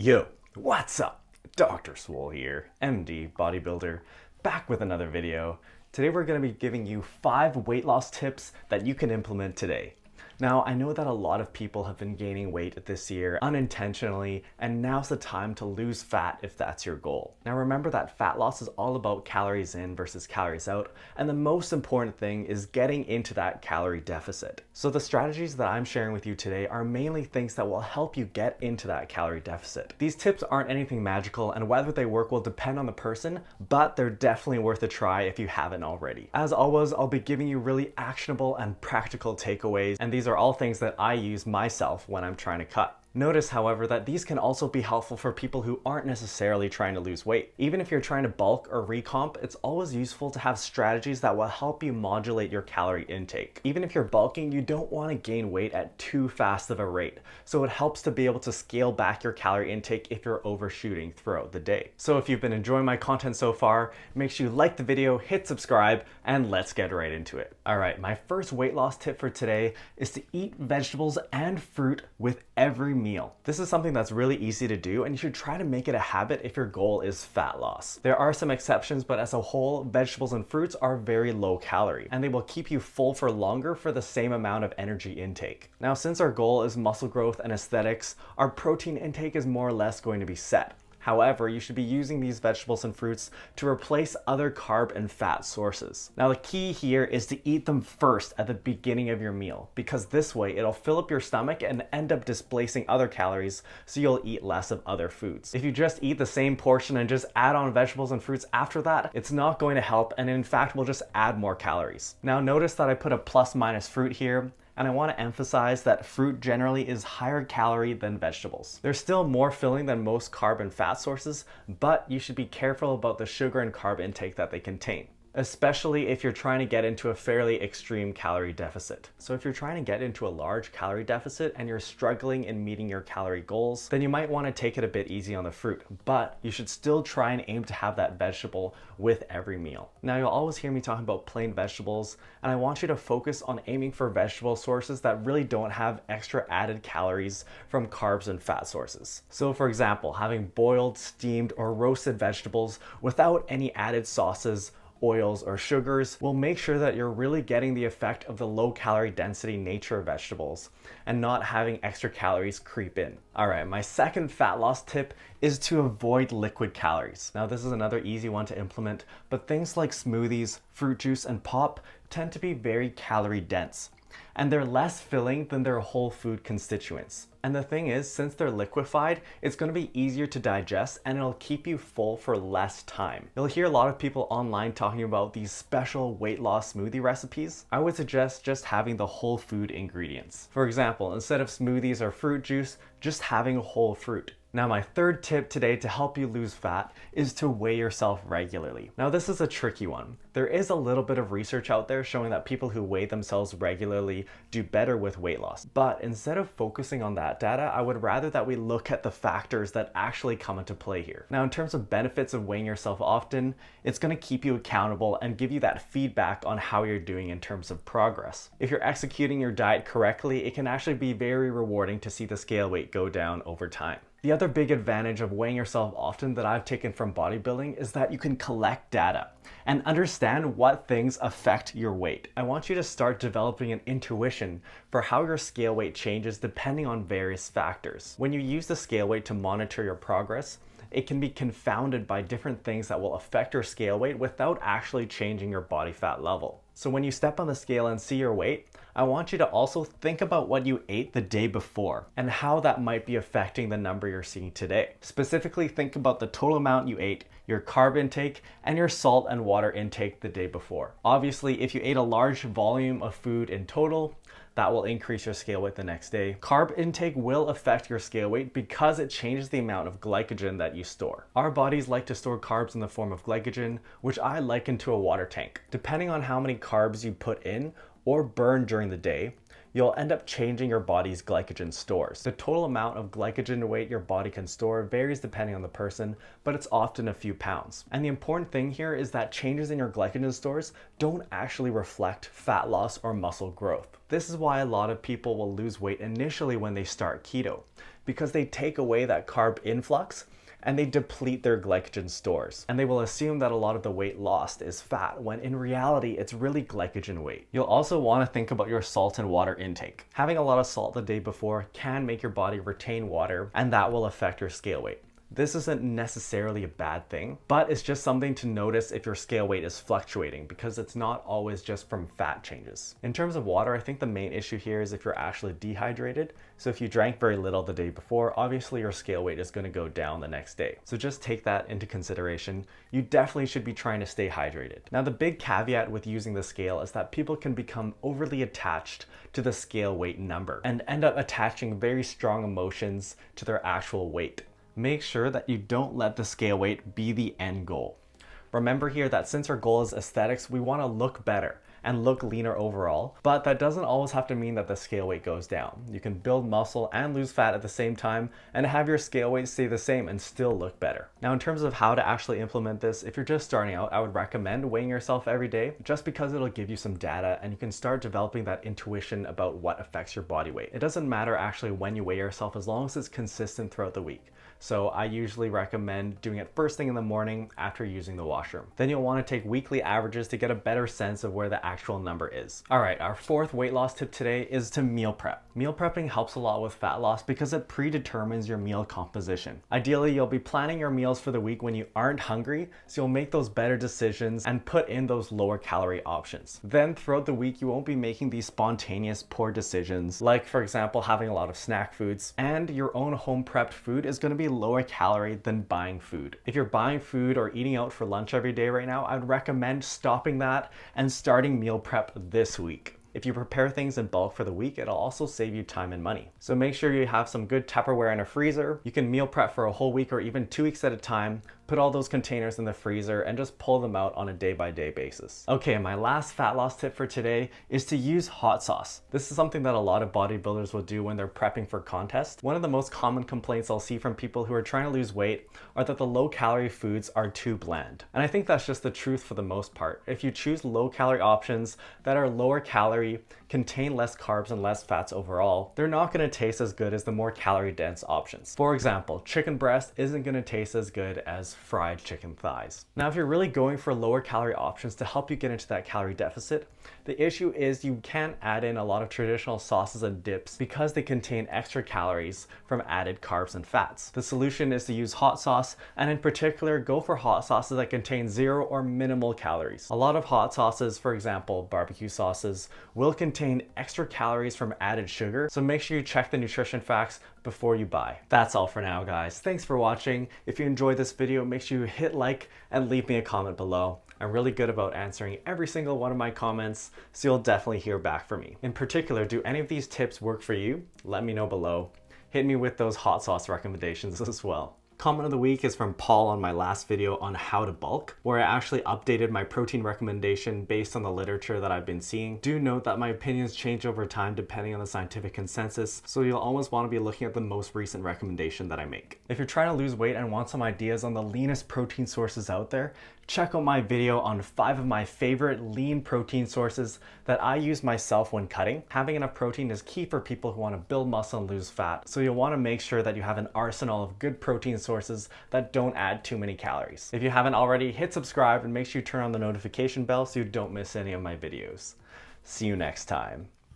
Yo, what's up? Dr. Swole here, MD, bodybuilder, back with another video. Today we're going to be giving you 5 weight loss tips that you can implement today. Now, I know that a lot of people have been gaining weight this year unintentionally, and now's the time to lose fat if that's your goal. Now remember that fat loss is all about calories in versus calories out, and the most important thing is getting into that calorie deficit. So the strategies that I'm sharing with you today are mainly things that will help you get into that calorie deficit. These tips aren't anything magical, and whether they work will depend on the person, but they're definitely worth a try if you haven't already. As always, I'll be giving you really actionable and practical takeaways, and these are all things that I use myself when I'm trying to cut. Notice, however, that these can also be helpful for people who aren't necessarily trying to lose weight. Even if you're trying to bulk or recomp, it's always useful to have strategies that will help you modulate your calorie intake. Even if you're bulking, you don't want to gain weight at too fast of a rate, so it helps to be able to scale back your calorie intake if you're overshooting throughout the day. So if you've been enjoying my content so far, make sure you like the video, hit subscribe, and let's get right into it. Alright, my first weight loss tip for today is to eat vegetables and fruit with every meal. This is something that's really easy to do, and you should try to make it a habit if your goal is fat loss. There are some exceptions, but as a whole, vegetables and fruits are very low calorie, and they will keep you full for longer for the same amount of energy intake. Now, since our goal is muscle growth and aesthetics, our protein intake is more or less going to be set. However, you should be using these vegetables and fruits to replace other carb and fat sources. Now, the key here is to eat them first at the beginning of your meal, because this way it'll fill up your stomach and end up displacing other calories, so you'll eat less of other foods. If you just eat the same portion and just add on vegetables and fruits after that, it's not going to help, and in fact will just add more calories. Now, notice that I put a plus minus fruit here, and I want to emphasize that fruit generally is higher calorie than vegetables. They're still more filling than most carb and fat sources, but you should be careful about the sugar and carb intake that they contain, especially if you're trying to get into a fairly extreme calorie deficit. So if you're trying to get into a large calorie deficit and you're struggling in meeting your calorie goals, then you might want to take it a bit easy on the fruit, but you should still try and aim to have that vegetable with every meal. Now, you'll always hear me talking about plain vegetables, and I want you to focus on aiming for vegetable sources that really don't have extra added calories from carbs and fat sources. So for example, having boiled, steamed, or roasted vegetables without any added sauces, oils, or sugars will make sure that you're really getting the effect of the low calorie density nature of vegetables and not having extra calories creep in. Alright, my second fat loss tip is to avoid liquid calories. Now, this is another easy one to implement, but things like smoothies, fruit juice, and pop tend to be very calorie dense, and they're less filling than their whole food constituents. And the thing is, since they're liquefied, it's going to be easier to digest and it'll keep you full for less time. You'll hear a lot of people online talking about these special weight loss smoothie recipes. I would suggest just having the whole food ingredients. For example, instead of smoothies or fruit juice, just having a whole fruit. Now, my third tip today to help you lose fat is to weigh yourself regularly. Now, this is a tricky one. There is a little bit of research out there showing that people who weigh themselves regularly do better with weight loss. But instead of focusing on that data, I would rather that we look at the factors that actually come into play here. Now, in terms of benefits of weighing yourself often, it's going to keep you accountable and give you that feedback on how you're doing in terms of progress. If you're executing your diet correctly, it can actually be very rewarding to see the scale weight go down over time. The other big advantage of weighing yourself often that I've taken from bodybuilding is that you can collect data and understand what things affect your weight. I want you to start developing an intuition for how your scale weight changes depending on various factors. When you use the scale weight to monitor your progress, it can be confounded by different things that will affect your scale weight without actually changing your body fat level. So when you step on the scale and see your weight, I want you to also think about what you ate the day before and how that might be affecting the number you're seeing today. Specifically, think about the total amount you ate, your carb intake, and your salt and water intake the day before. Obviously, if you ate a large volume of food in total, that will increase your scale weight the next day. Carb intake will affect your scale weight because it changes the amount of glycogen that you store. Our bodies like to store carbs in the form of glycogen, which I liken to a water tank. Depending on how many carbs you put in or burn during the day, you'll end up changing your body's glycogen stores. The total amount of glycogen weight your body can store varies depending on the person, but it's often a few pounds. And the important thing here is that changes in your glycogen stores don't actually reflect fat loss or muscle growth. This is why a lot of people will lose weight initially when they start keto, because they take away that carb influx and they deplete their glycogen stores. And they will assume that a lot of the weight lost is fat, when in reality, it's really glycogen weight. You'll also want to think about your salt and water intake. Having a lot of salt the day before can make your body retain water, and that will affect your scale weight. This isn't necessarily a bad thing, but it's just something to notice if your scale weight is fluctuating, because it's not always just from fat changes. In terms of water, I think the main issue here is if you're actually dehydrated. So if you drank very little the day before, obviously your scale weight is going to go down the next day. So just take that into consideration. You definitely should be trying to stay hydrated. Now, the big caveat with using the scale is that people can become overly attached to the scale weight number and end up attaching very strong emotions to their actual weight. Make sure that you don't let the scale weight be the end goal. Remember here that since our goal is aesthetics, we want to look better and look leaner overall, but that doesn't always have to mean that the scale weight goes down. You can build muscle and lose fat at the same time and have your scale weight stay the same and still look better. Now, in terms of how to actually implement this, if you're just starting out, I would recommend weighing yourself every day, just because it'll give you some data and you can start developing that intuition about what affects your body weight. It doesn't matter actually when you weigh yourself as long as it's consistent throughout the week. So I usually recommend doing it first thing in the morning after using the washroom. Then you'll want to take weekly averages to get a better sense of where the actual number is. All right, our fourth weight loss tip today is to meal prep. Meal prepping helps a lot with fat loss because it predetermines your meal composition. Ideally, you'll be planning your meals for the week when you aren't hungry, so you'll make those better decisions and put in those lower calorie options. Then throughout the week, you won't be making these spontaneous poor decisions, like for example, having a lot of snack foods, and your own home prepped food is going to be lower calorie than buying food. If you're buying food or eating out for lunch every day right now, I'd recommend stopping that and starting meal prep this week. If you prepare things in bulk for the week, it'll also save you time and money. So make sure you have some good Tupperware in a freezer. You can meal prep for a whole week or even 2 weeks at a time. Put all those containers in the freezer and just pull them out on a day-by-day basis. Okay, my last fat loss tip for today is to use hot sauce. This is something that a lot of bodybuilders will do when they're prepping for contests. One of the most common complaints I'll see from people who are trying to lose weight are that the low-calorie foods are too bland. And I think that's just the truth for the most part. If you choose low-calorie options that are lower calorie, contain less carbs and less fats overall, they're not going to taste as good as the more calorie-dense options. For example, chicken breast isn't going to taste as good as fried chicken thighs. Now, if you're really going for lower calorie options to help you get into that calorie deficit, the issue is you can't add in a lot of traditional sauces and dips because they contain extra calories from added carbs and fats. The solution is to use hot sauce, and in particular, go for hot sauces that contain 0 or minimal calories. A lot of hot sauces, for example, barbecue sauces, will contain extra calories from added sugar, so make sure you check the nutrition facts before you buy. That's all for now, guys. Thanks for watching. If you enjoyed this video, make sure you hit like and leave me a comment below. I'm really good about answering every single one of my comments, so you'll definitely hear back from me. In particular, do any of these tips work for you? Let me know below. Hit me with those hot sauce recommendations as well. Comment of the week is from Paul on my last video on how to bulk, where I actually updated my protein recommendation based on the literature that I've been seeing. Do note that my opinions change over time depending on the scientific consensus, so you'll always want to be looking at the most recent recommendation that I make. If you're trying to lose weight and want some ideas on the leanest protein sources out there, check out my video on 5 of my favorite lean protein sources that I use myself when cutting. Having enough protein is key for people who want to build muscle and lose fat, so you'll want to make sure that you have an arsenal of good protein sources that don't add too many calories. If you haven't already, hit subscribe and make sure you turn on the notification bell so you don't miss any of my videos. See you next time.